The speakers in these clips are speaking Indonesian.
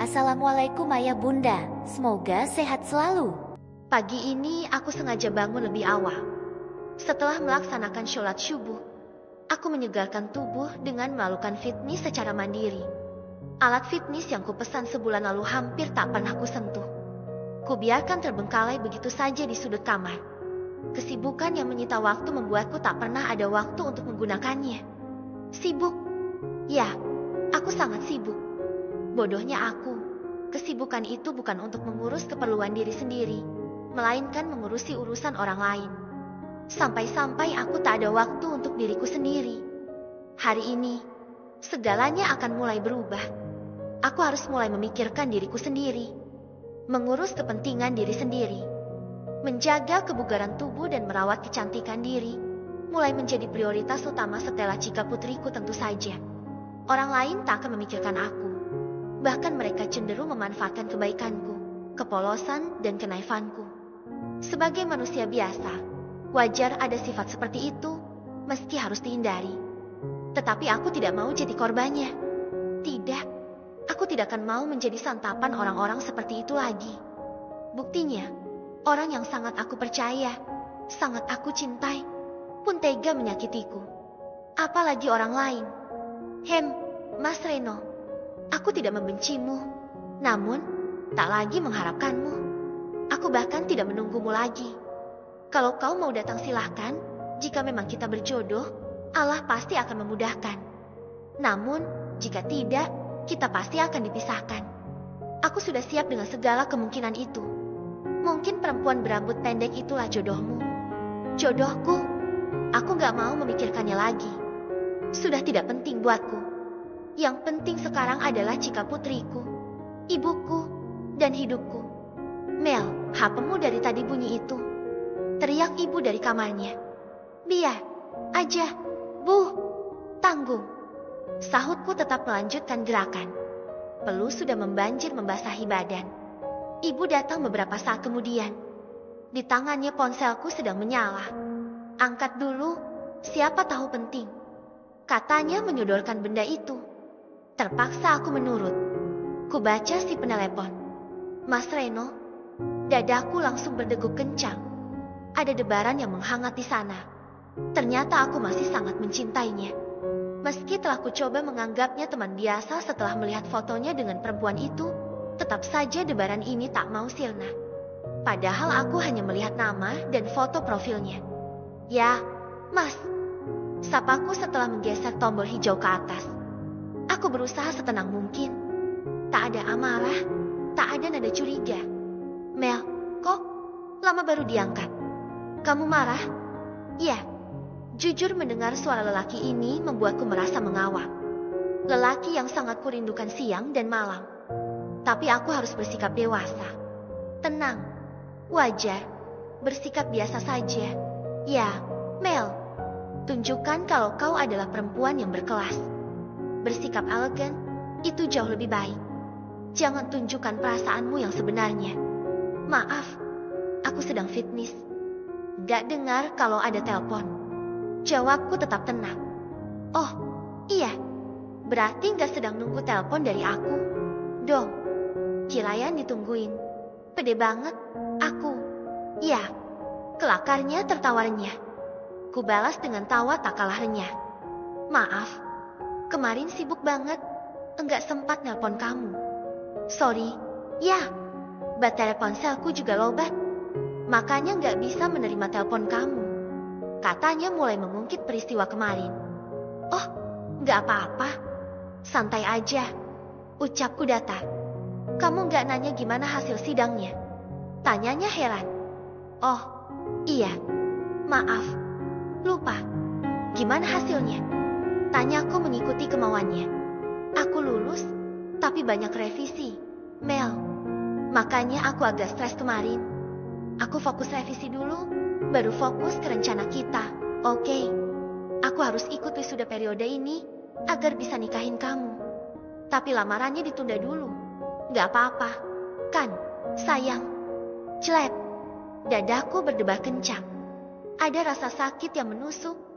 Assalamualaikum ayah bunda, semoga sehat selalu. Pagi ini aku sengaja bangun lebih awal. Setelah melaksanakan sholat subuh, aku menyegarkan tubuh dengan melakukan fitness secara mandiri. Alat fitness yang kupesan sebulan lalu hampir tak pernah kusentuh. Kubiarkan terbengkalai begitu saja di sudut kamar. Kesibukan yang menyita waktu membuatku tak pernah ada waktu untuk menggunakannya. Sibuk? Ya, aku sangat sibuk. Bodohnya aku, kesibukan itu bukan untuk mengurus keperluan diri sendiri, melainkan mengurusi urusan orang lain. Sampai-sampai aku tak ada waktu untuk diriku sendiri. Hari ini, segalanya akan mulai berubah. Aku harus mulai memikirkan diriku sendiri, mengurus kepentingan diri sendiri. Menjaga kebugaran tubuh dan merawat kecantikan diri, mulai menjadi prioritas utama setelah Cika putriku tentu saja. Orang lain tak akan memikirkan aku. Bahkan mereka cenderung memanfaatkan kebaikanku, kepolosan, dan kenaifanku. Sebagai manusia biasa, wajar ada sifat seperti itu, meski harus dihindari. Tetapi aku tidak mau jadi korbannya. Tidak, aku tidak akan mau menjadi santapan orang-orang seperti itu lagi. Buktinya, orang yang sangat aku percaya, sangat aku cintai, pun tega menyakitiku. Apalagi orang lain. Mas Reno. Aku tidak membencimu, namun tak lagi mengharapkanmu. Aku bahkan tidak menunggumu lagi. Kalau kau mau datang silahkan, jika memang kita berjodoh, Allah pasti akan memudahkan. Namun, jika tidak, kita pasti akan dipisahkan. Aku sudah siap dengan segala kemungkinan itu. Mungkin perempuan berambut pendek itulah jodohmu. Jodohku, aku gak mau memikirkannya lagi. Sudah tidak penting buatku. Yang penting sekarang adalah Cika putriku, ibuku, dan hidupku. Mel, HP-mu dari tadi bunyi itu. Teriak ibu dari kamarnya. Biar aja, Bu. Tanggung. Sahutku tetap melanjutkan gerakan. Pelus sudah membanjir membasahi badan. Ibu datang beberapa saat kemudian. Di tangannya ponselku sedang menyala. Angkat dulu, siapa tahu penting. Katanya menyodorkan benda itu. Terpaksa aku menurut. Kubaca si penelepon. Mas Reno, dadaku langsung berdegup kencang. Ada debaran yang menghangat di sana. Ternyata aku masih sangat mencintainya. Meski telah kucoba menganggapnya teman biasa setelah melihat fotonya dengan perempuan itu, tetap saja debaran ini tak mau sirna. Padahal aku hanya melihat nama dan foto profilnya. Ya, Mas. Sapaku setelah menggeser tombol hijau ke atas. Aku berusaha setenang mungkin. Tak ada amarah, tak ada nada curiga. Mel, kok lama baru diangkat? Kamu marah? Ya. Jujur mendengar suara lelaki ini membuatku merasa mengawang. Lelaki yang sangat kurindukan siang dan malam. Tapi aku harus bersikap dewasa. Tenang, wajar, bersikap biasa saja. Ya, Mel, tunjukkan kalau kau adalah perempuan yang berkelas. Bersikap elegan, itu jauh lebih baik. Jangan tunjukkan perasaanmu yang sebenarnya. Maaf, aku sedang fitness. Gak dengar kalau ada telepon. Jawabku tetap tenang. Oh, iya. Berarti gak sedang nunggu telepon dari aku. Dong, kirain ditungguin. Pede banget, aku. Ya, kelakarnya tertawarnya. Kubalas dengan tawa tak kalah renyah. Maaf. Kemarin sibuk banget, enggak sempat nelpon kamu. Sorry, ya, baterai ponselku juga lobat. Makanya enggak bisa menerima telepon kamu. Katanya mulai mengungkit peristiwa kemarin. Oh, enggak apa-apa. Santai aja, ucapku datar. Kamu enggak nanya gimana hasil sidangnya? Tanyanya heran. Oh, iya, maaf, lupa. Gimana hasilnya? Tanyaku mengikuti kemauannya. Aku lulus, tapi banyak revisi, Mel. Makanya aku agak stres kemarin. Aku fokus revisi dulu, baru fokus ke rencana kita, oke? Aku harus ikut wisuda periode ini, agar bisa nikahin kamu. Tapi lamarannya ditunda dulu. Gak apa-apa, kan, sayang? Celep, dadaku berdebar kencang. Ada rasa sakit yang menusuk.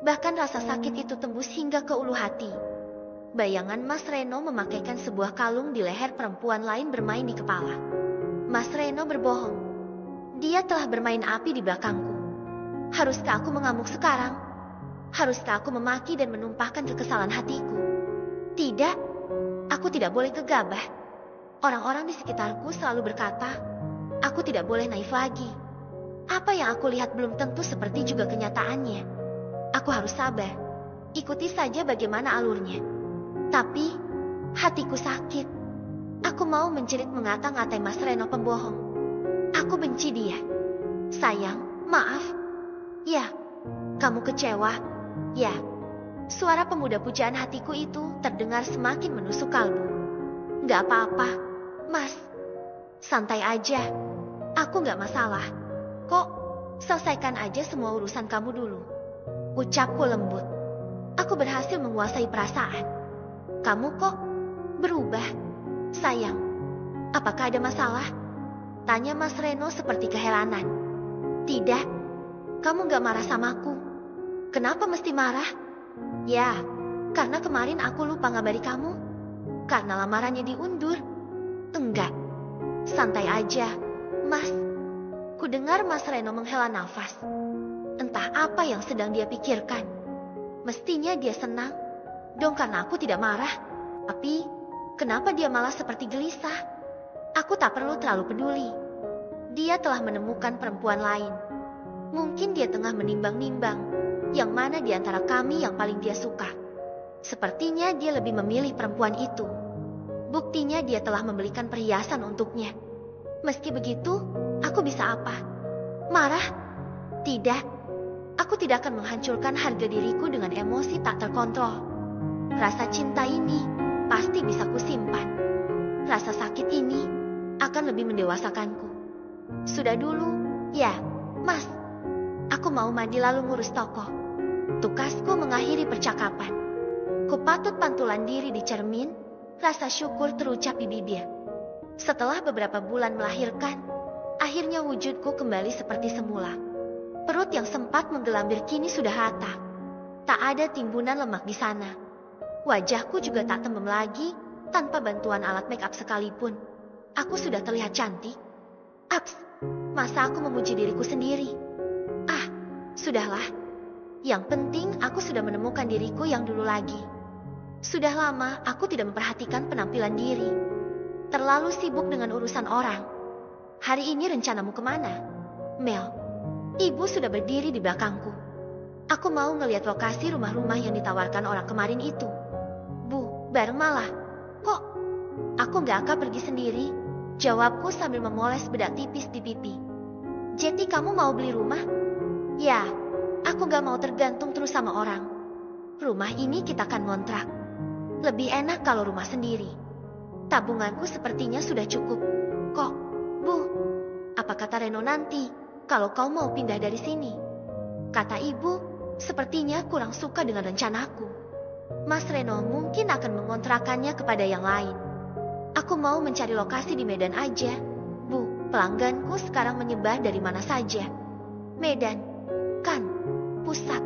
Bahkan rasa sakit itu tembus hingga ke ulu hati. bayangan Mas Reno memakaikan sebuah kalung di leher perempuan lain bermain di kepala. Mas Reno berbohong. Dia telah bermain api di belakangku. Haruskah aku mengamuk sekarang? Haruskah aku memaki dan menumpahkan kekesalan hatiku? Tidak, aku tidak boleh gegabah. Orang-orang di sekitarku selalu berkata, aku tidak boleh naif lagi. Apa yang aku lihat belum tentu seperti juga kenyataannya. Aku harus sabar. Ikuti saja bagaimana alurnya. Tapi, hatiku sakit. Aku mau menjerit mengata-ngatai Mas Reno pembohong. Aku benci dia. Sayang, maaf. Ya, kamu kecewa. Ya, suara pemuda pujaan hatiku itu terdengar semakin menusuk kalbu. Gak apa-apa, Mas. Santai aja. Aku gak masalah. Kok, selesaikan aja semua urusan kamu dulu. Ucapku lembut. Aku berhasil menguasai perasaan. Kamu kok berubah? Sayang, apakah ada masalah? Tanya Mas Reno seperti keheranan. Tidak, kamu gak marah samaku. Kenapa mesti marah? Ya, karena kemarin aku lupa ngabari kamu. Karena lamarannya diundur. Enggak, santai aja, Mas. Ku dengar Mas Reno menghela nafas. Entah apa yang sedang dia pikirkan. Mestinya dia senang dong karena aku tidak marah. Tapi, kenapa dia malah seperti gelisah? Aku tak perlu terlalu peduli. Dia telah menemukan perempuan lain. Mungkin dia tengah menimbang-nimbang yang mana di antara kami yang paling dia suka. Sepertinya dia lebih memilih perempuan itu. Buktinya dia telah membelikan perhiasan untuknya. Meski begitu, aku bisa apa? Marah? Tidak. Aku tidak akan menghancurkan harga diriku dengan emosi tak terkontrol. Rasa cinta ini pasti bisa kusimpan. Rasa sakit ini akan lebih mendewasakanku. Sudah dulu, ya, Mas. Aku mau mandi lalu ngurus toko. Tukasku mengakhiri percakapan. Ku patut pantulan diri di cermin, rasa syukur terucap di bibir. Setelah beberapa bulan melahirkan, akhirnya wujudku kembali seperti semula. Perut yang sempat menggelambir kini sudah rata. Tak ada timbunan lemak di sana. Wajahku juga tak tembem lagi, tanpa bantuan alat make up sekalipun. Aku sudah terlihat cantik. Ups, masa aku memuji diriku sendiri? Ah, sudahlah. Yang penting aku sudah menemukan diriku yang dulu lagi. Sudah lama aku tidak memperhatikan penampilan diri. Terlalu sibuk dengan urusan orang. Hari ini rencanamu kemana? Mel, ibu sudah berdiri di belakangku. Aku mau ngelihat lokasi rumah-rumah yang ditawarkan orang kemarin itu. Bu, bareng malah. Kok? Aku gak akan pergi sendiri, jawabku sambil memoles bedak tipis di pipi. Jadi kamu mau beli rumah? Ya, aku gak mau tergantung terus sama orang. Rumah ini kita akan ngontrak. Lebih enak kalau rumah sendiri. Tabunganku sepertinya sudah cukup. Kok, Bu? Apa kata Reno nanti kalau kau mau pindah dari sini? Kata ibu, sepertinya kurang suka dengan rencanaku. Mas Reno mungkin akan mengontrakannya kepada yang lain. Aku mau mencari lokasi di Medan aja. Bu, pelangganku sekarang menyebar dari mana saja. Medan, kan, pusat.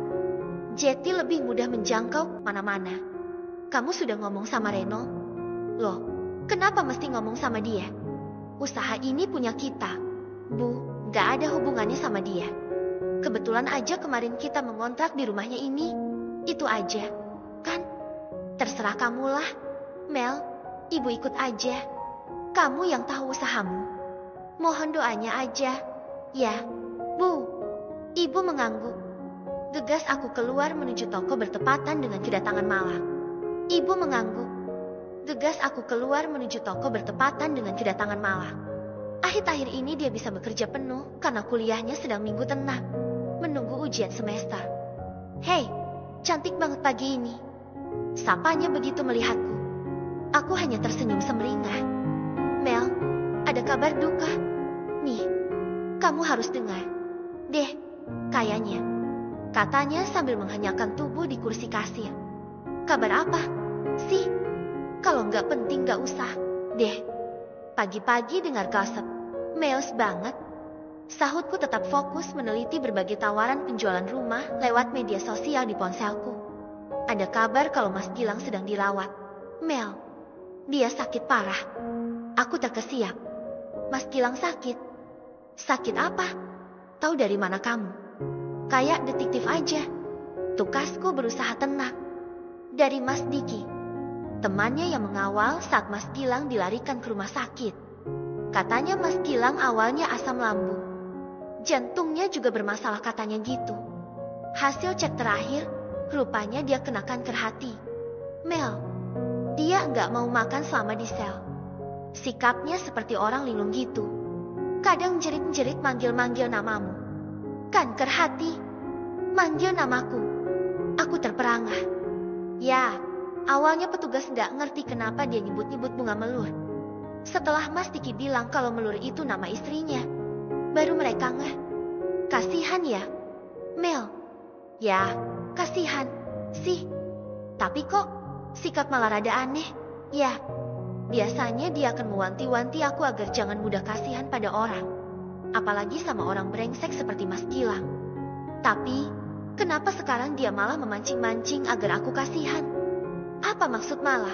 Jeti lebih mudah menjangkau mana-mana. Kamu sudah ngomong sama Reno? Loh, kenapa mesti ngomong sama dia? Usaha ini punya kita. Bu, gak ada hubungannya sama dia. Kebetulan aja kemarin kita mengontrak di rumahnya ini. Itu aja, kan? Terserah kamulah. Mel, ibu ikut aja. Kamu yang tahu usahamu. Mohon doanya aja. Ya, Bu. Ibu mengangguk. Gegas aku keluar menuju toko bertepatan dengan kedatangan Malang. Ibu mengangguk. Gegas aku keluar menuju toko bertepatan dengan kedatangan Malang. Akhir-akhir ini dia bisa bekerja penuh karena kuliahnya sedang minggu tenang, menunggu ujian semester. Hei, cantik banget pagi ini. Sapanya begitu melihatku. Aku hanya tersenyum semeringah. Mel, ada kabar duka. Nih, kamu harus dengar. Deh, kayaknya. Katanya sambil menghanyakan tubuh di kursi kasir. Kabar apa sih? Kalau nggak penting nggak usah. Deh, pagi-pagi dengar gosip. Males banget. Sahutku tetap fokus meneliti berbagai tawaran penjualan rumah lewat media sosial di ponselku. Ada kabar kalau Mas Gilang sedang dirawat. Mel, dia sakit parah. Aku terkesiap. Mas Gilang sakit. Sakit apa? Tahu dari mana kamu? Kayak detektif aja. Tukasku berusaha tenang. Dari Mas Diki, temannya yang mengawal saat Mas Gilang dilarikan ke rumah sakit. Katanya Mas Gilang awalnya asam lambung. Jantungnya juga bermasalah katanya gitu. Hasil cek terakhir, rupanya dia kena kanker hati. Mel, dia nggak mau makan selama di sel. Sikapnya seperti orang linglung gitu. Kadang jerit-jerit manggil-manggil namamu. Kanker hati, manggil namaku. Aku terperangah. Ya, awalnya petugas nggak ngerti kenapa dia nyebut-nyebut bunga melur. Setelah Mas Diki bilang kalau melur itu nama istrinya, baru mereka ngeh. Kasihan ya, Mel. Ya, kasihan sih. Tapi kok sikap malah rada aneh. Ya, biasanya dia akan mewanti-wanti aku agar jangan mudah kasihan pada orang. Apalagi sama orang brengsek seperti Mas Gilang. Tapi, kenapa sekarang dia malah memancing-mancing agar aku kasihan? Apa maksud malah?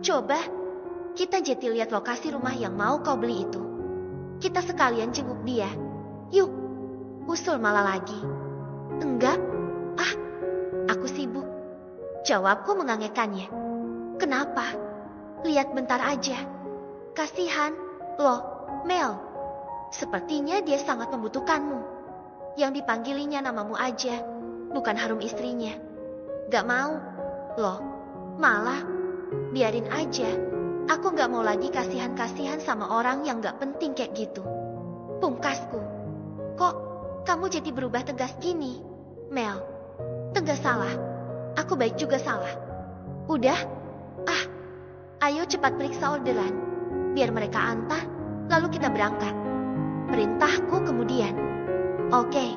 Coba, kita jadi lihat lokasi rumah yang mau kau beli itu. Kita sekalian jenguk dia. Yuk, usul malah lagi. Enggak, aku sibuk. Jawabku mengangekannya. Kenapa? Lihat bentar aja. Kasihan, loh, Mel. Sepertinya dia sangat membutuhkanmu. Yang dipanggilinya namamu aja, bukan harum istrinya. Gak mau, loh, malah, biarin aja. Aku gak mau lagi kasihan-kasihan sama orang yang gak penting kayak gitu. Pungkasku. Kok kamu jadi berubah tegas gini, Mel? Tegas salah. Aku baik juga salah. Udah? Ayo cepat periksa orderan. Biar mereka antah, lalu kita berangkat. Perintahku kemudian. Oke.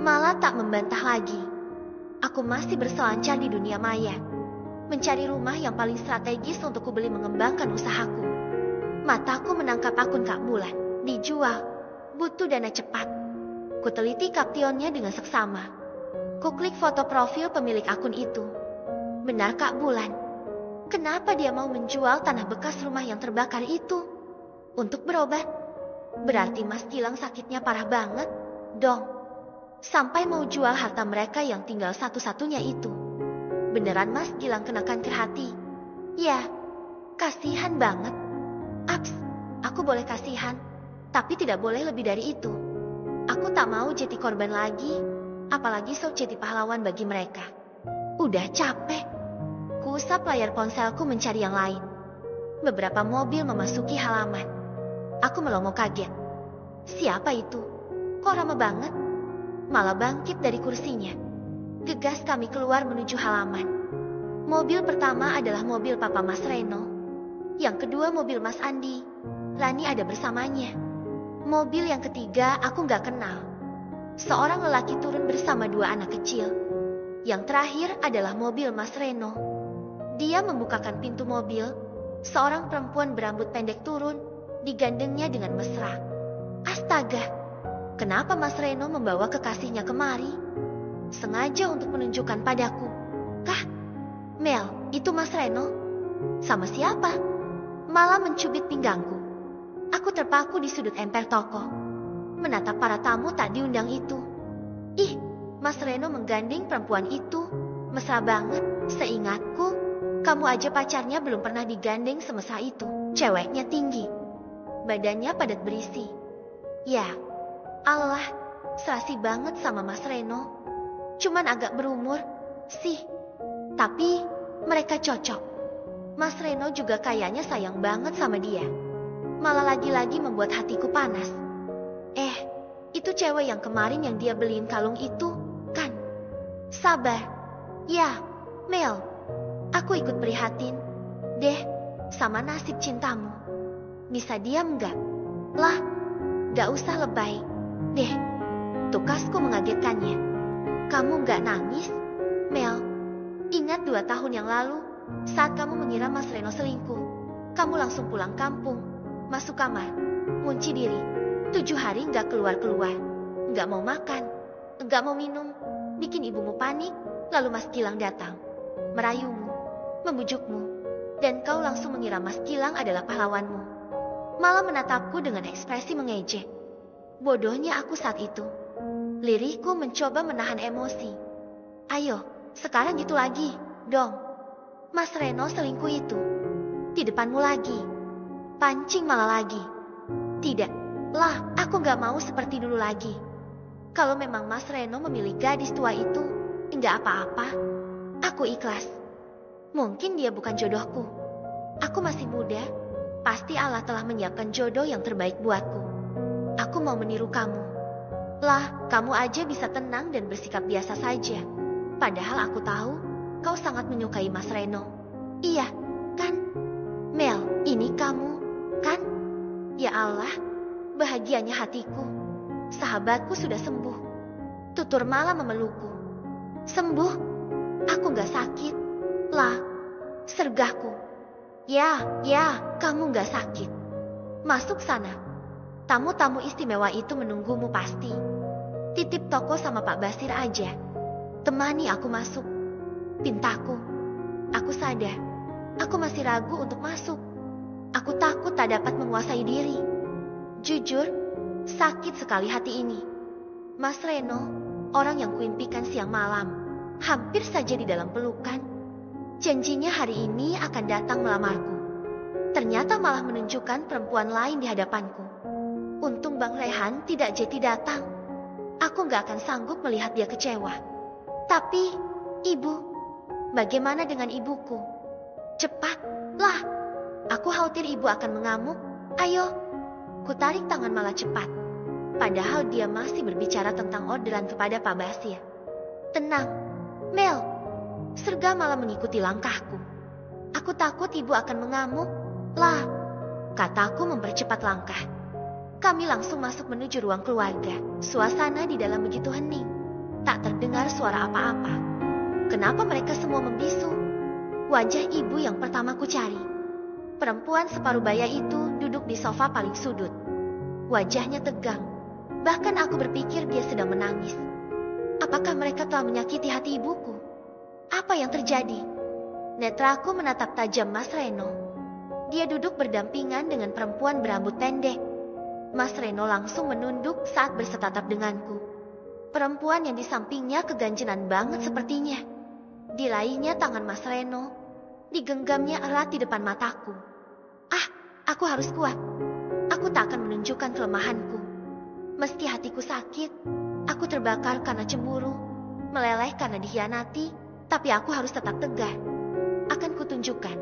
Malah tak membantah lagi. Aku masih berselancar di dunia maya. Mencari rumah yang paling strategis untuk kubeli mengembangkan usahaku. Mataku menangkap akun Kak Bulan. Dijual. Butuh dana cepat. Kuteliti kaptionnya dengan seksama. Kuklik foto profil pemilik akun itu. Benar Kak Bulan. Kenapa dia mau menjual tanah bekas rumah yang terbakar itu? Untuk berobat? Berarti Mas Gilang sakitnya parah banget dong. Sampai mau jual harta mereka yang tinggal satu-satunya itu. Beneran Mas Gilang kena kanker hati? Ya, kasihan banget. Aku boleh kasihan, tapi tidak boleh lebih dari itu. Aku tak mau jadi korban lagi, apalagi sok jadi pahlawan bagi mereka. Udah capek. Kuusap layar ponselku mencari yang lain. Beberapa mobil memasuki halaman. Aku melongo kaget. Siapa itu? Kok ramai banget? Malah bangkit dari kursinya. Gegas kami keluar menuju halaman. Mobil pertama adalah mobil Papa Mas Reno. Yang kedua mobil Mas Andi. Lani ada bersamanya. Mobil yang ketiga aku gak kenal. Seorang lelaki turun bersama dua anak kecil. Yang terakhir adalah mobil Mas Reno. Dia membukakan pintu mobil. Seorang perempuan berambut pendek turun, digandengnya dengan mesra. Astaga, kenapa Mas Reno membawa kekasihnya kemari? Sengaja untuk menunjukkan padaku. Kah? Mel, itu Mas Reno? Sama siapa? Malah mencubit pinggangku. Aku terpaku di sudut emper toko. Menatap para tamu tak diundang itu. Ih, Mas Reno menggandeng perempuan itu. Mesra banget, seingatku. Kamu aja pacarnya belum pernah digandeng semesra itu. Ceweknya tinggi. Badannya padat berisi. Ya, Allah, serasi banget sama Mas Reno. Cuman agak berumur, sih. Tapi, mereka cocok. Mas Reno juga kayaknya sayang banget sama dia. Malah lagi-lagi membuat hatiku panas. Itu cewek yang kemarin yang dia beliin kalung itu, kan? Sabar. Ya, Mel. Aku ikut prihatin deh sama nasib cintamu. Bisa diam gak? Lah, gak usah lebay deh. Tukasku mengagetkannya. Kamu gak nangis, Mel? Ingat 2 tahun yang lalu, saat kamu mengira Mas Reno selingkuh. Kamu langsung pulang kampung, masuk kamar, kunci diri. 7 hari gak keluar-keluar. Gak mau makan, gak mau minum. Bikin ibumu panik. Lalu Mas Gilang datang, merayumu, membujukmu, dan kau langsung mengira Mas Gilang adalah pahlawanmu. Malah menatapku dengan ekspresi mengejek. Bodohnya aku saat itu. Lirihku mencoba menahan emosi. Ayo, sekarang gitu lagi, dong. Mas Reno selingkuh itu. Di depanmu lagi. Pancing malah lagi. Tidak, lah, aku gak mau seperti dulu lagi. Kalau memang Mas Reno memilih gadis tua itu, enggak apa-apa. Aku ikhlas. Mungkin dia bukan jodohku. Aku masih muda. Pasti Allah telah menyiapkan jodoh yang terbaik buatku. Aku mau meniru kamu. Lah, kamu aja bisa tenang dan bersikap biasa saja. Padahal aku tahu, kau sangat menyukai Mas Reno. Iya, kan? Mel, ini kamu, kan? Ya Allah, bahagianya hatiku. Sahabatku sudah sembuh. Tutur malah memelukku. Sembuh? Aku gak sakit. Lah, sergahku. Ya, kamu gak sakit. Masuk sana. Tamu-tamu istimewa itu menunggumu pasti. Titip toko sama Pak Basir aja. Temani aku masuk. Pintaku. Aku sadar. Aku masih ragu untuk masuk. Aku takut tak dapat menguasai diri. Jujur, sakit sekali hati ini. Mas Reno, orang yang kuimpikan siang malam, hampir saja di dalam pelukan. Janjinya hari ini akan datang melamarku. Ternyata malah menunjukkan perempuan lain di hadapanku. Untung Bang Rehan tidak jadi datang. Aku gak akan sanggup melihat dia kecewa. Tapi, ibu, bagaimana dengan ibuku? Cepat, lah. Aku khawatir ibu akan mengamuk. Ayo. Ku tarik tangan malah cepat. Padahal dia masih berbicara tentang orderan kepada Pak Basir. Tenang, Mel. Serga malah mengikuti langkahku. Aku takut ibu akan mengamuk. Lah, kataku mempercepat langkah. Kami langsung masuk menuju ruang keluarga. Suasana di dalam begitu hening. Tak terdengar suara apa-apa. Kenapa mereka semua membisu? Wajah ibu yang pertama ku cari. Perempuan separuh baya itu duduk di sofa paling sudut. Wajahnya tegang. Bahkan aku berpikir dia sedang menangis. Apakah mereka telah menyakiti hati ibuku? Apa yang terjadi? Netraku menatap tajam Mas Reno. Dia duduk berdampingan dengan perempuan berambut pendek. Mas Reno langsung menunduk saat bersetatap denganku. Perempuan yang di sampingnya keganjenan banget sepertinya. Diraihnya tangan Mas Reno. Digenggamnya erat di depan mataku. Ah, aku harus kuat. Aku tak akan menunjukkan kelemahanku. Meski hatiku sakit, aku terbakar karena cemburu, meleleh karena dikhianati, tapi aku harus tetap tegar. Akan kutunjukkan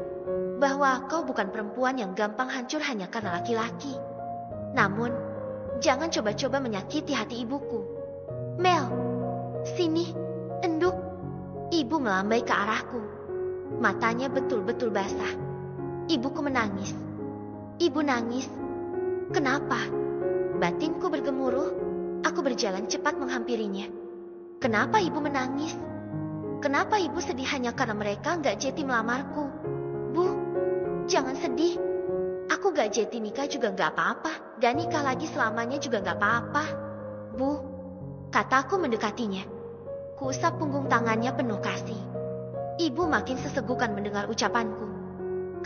bahwa kau bukan perempuan yang gampang hancur hanya karena laki-laki. Namun, jangan coba-coba menyakiti hati ibuku. Mel, sini, enduk. Ibu melambai ke arahku. Matanya betul-betul basah. Ibuku menangis. Ibu nangis. Kenapa? Batinku bergemuruh. Aku berjalan cepat menghampirinya. Kenapa ibu menangis? Kenapa ibu sedih hanya karena mereka gak jadi melamarku? Bu, jangan sedih. Aku gak jadi nikah juga gak apa-apa. Gak nikah lagi selamanya juga gak apa-apa. Bu, kataku mendekatinya. Kuusap punggung tangannya penuh kasih. Ibu makin sesegukan mendengar ucapanku.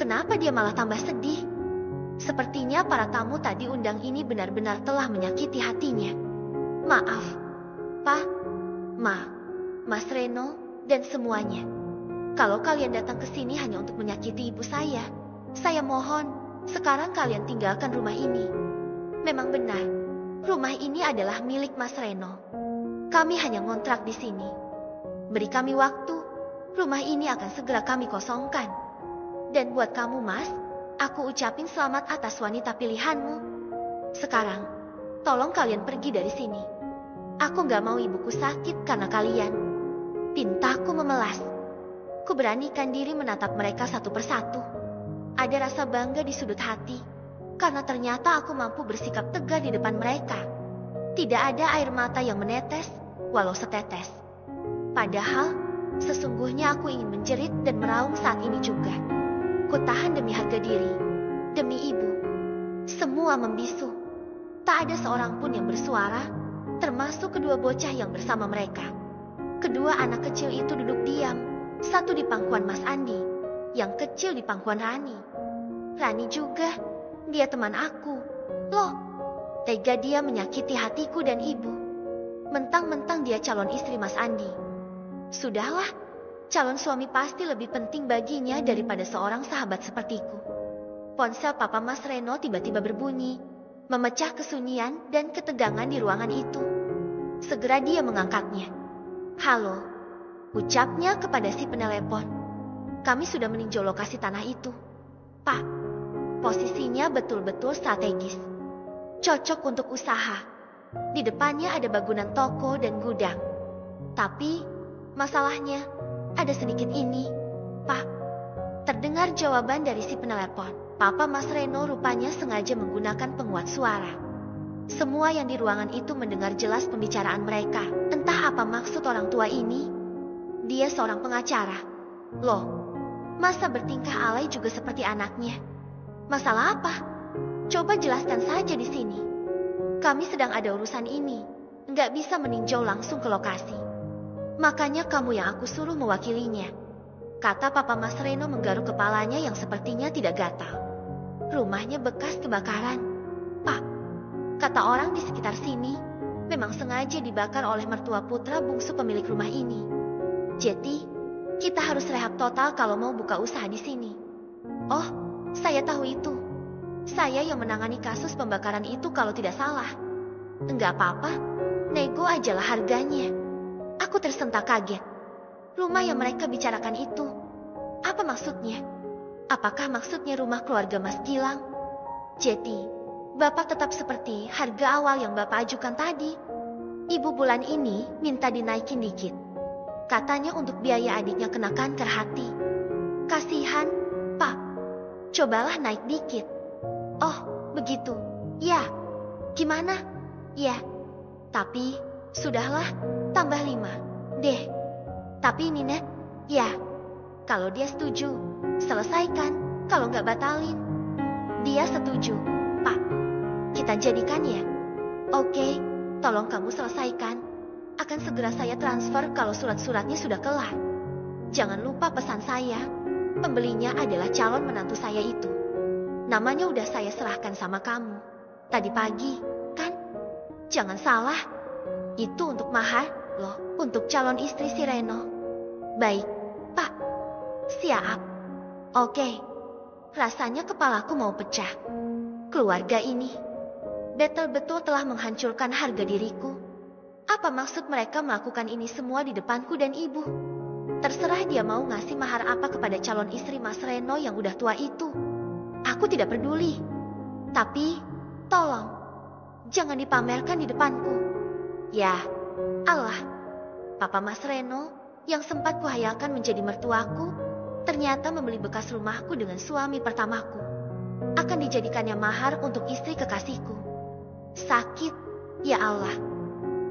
Kenapa dia malah tambah sedih? Sepertinya para tamu tadi undang ini benar-benar telah menyakiti hatinya. Maaf, Pak, Ma, Mas Reno, dan semuanya. Kalau kalian datang ke sini hanya untuk menyakiti ibu saya mohon, sekarang kalian tinggalkan rumah ini. Memang benar, rumah ini adalah milik Mas Reno. Kami hanya ngontrak di sini. Beri kami waktu, rumah ini akan segera kami kosongkan. Dan buat kamu, Mas, aku ucapin selamat atas wanita pilihanmu. Sekarang, tolong kalian pergi dari sini. Aku gak mau ibuku sakit karena kalian. Tintaku memelas. Kuberanikan diri menatap mereka satu persatu. Ada rasa bangga di sudut hati, karena ternyata aku mampu bersikap tegar di depan mereka. Tidak ada air mata yang menetes, walau setetes. Padahal, sesungguhnya aku ingin menjerit dan meraung saat ini juga. Kutahan demi harga diri, demi ibu. Semua membisu. Tak ada seorang pun yang bersuara, termasuk kedua bocah yang bersama mereka. Kedua anak kecil itu duduk diam, satu di pangkuan Mas Andi, yang kecil di pangkuan Rani. Rani juga, dia teman aku. Loh, tega dia menyakiti hatiku dan ibu. Mentang-mentang dia calon istri Mas Andi. Sudahlah, calon suami pasti lebih penting baginya daripada seorang sahabat sepertiku. Ponsel Papa Mas Reno tiba-tiba berbunyi, memecah kesunyian dan ketegangan di ruangan itu. Segera dia mengangkatnya. Halo, ucapnya kepada si penelepon. Kami sudah meninjau lokasi tanah itu. Pak, posisinya betul-betul strategis. Cocok untuk usaha. Di depannya ada bangunan toko dan gudang. Tapi, masalahnya, ada sedikit ini, Pak. Terdengar jawaban dari si penelepon. Papa Mas Reno rupanya sengaja menggunakan penguat suara. Semua yang di ruangan itu mendengar jelas pembicaraan mereka. Entah apa maksud orang tua ini. Dia seorang pengacara. Loh, masa bertingkah alay juga seperti anaknya? Masalah apa? Coba jelaskan saja di sini. Kami sedang ada urusan ini. Nggak bisa meninjau langsung ke lokasi. Makanya kamu yang aku suruh mewakilinya. Kata Papa Mas Reno menggaruk kepalanya yang sepertinya tidak gatal. Rumahnya bekas kebakaran. Pak, kata orang di sekitar sini, memang sengaja dibakar oleh mertua putra bungsu pemilik rumah ini. Jadi, kita harus rehab total kalau mau buka usaha di sini. Oh, saya tahu itu. Saya yang menangani kasus pembakaran itu kalau tidak salah. Enggak apa-apa, nego ajalah harganya. Aku tersentak kaget. Rumah yang mereka bicarakan itu, apa maksudnya? Apakah maksudnya rumah keluarga Mas Gilang? Jadi, Bapak tetap seperti harga awal yang Bapak ajukan tadi. Ibu bulan ini minta dinaikin dikit. Katanya untuk biaya adiknya kena kanker hati. Kasihan, Pak. Cobalah naik dikit. Oh, begitu. Ya. Gimana? Ya. Tapi, sudahlah, tambah 5. Deh. Tapi Ninet, ya. Kalau dia setuju, selesaikan. Kalau nggak batalin. Dia setuju, Pak. Kita jadikan ya. Oke, tolong kamu selesaikan. Akan segera saya transfer kalau surat-suratnya sudah kelar. Jangan lupa pesan saya. Pembelinya adalah calon menantu saya itu. Namanya udah saya serahkan sama kamu. Tadi pagi, kan? Jangan salah. Itu untuk mahar, loh. Untuk calon istri si Reno. Baik, Pak. Siap. Oke. Rasanya kepalaku mau pecah. Keluarga ini betul-betul telah menghancurkan harga diriku. Apa maksud mereka melakukan ini semua di depanku dan ibu? Terserah dia mau ngasih mahar apa kepada calon istri Mas Reno yang udah tua itu. Aku tidak peduli. Tapi, tolong, jangan dipamerkan di depanku. Ya, Allah. Papa Mas Reno yang sempat kuhayalkan menjadi mertuaku, ternyata membeli bekas rumahku dengan suami pertamaku. Akan dijadikannya mahar untuk istri kekasihku. Sakit, ya Allah.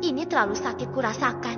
Ini terlalu sakit kurasakan.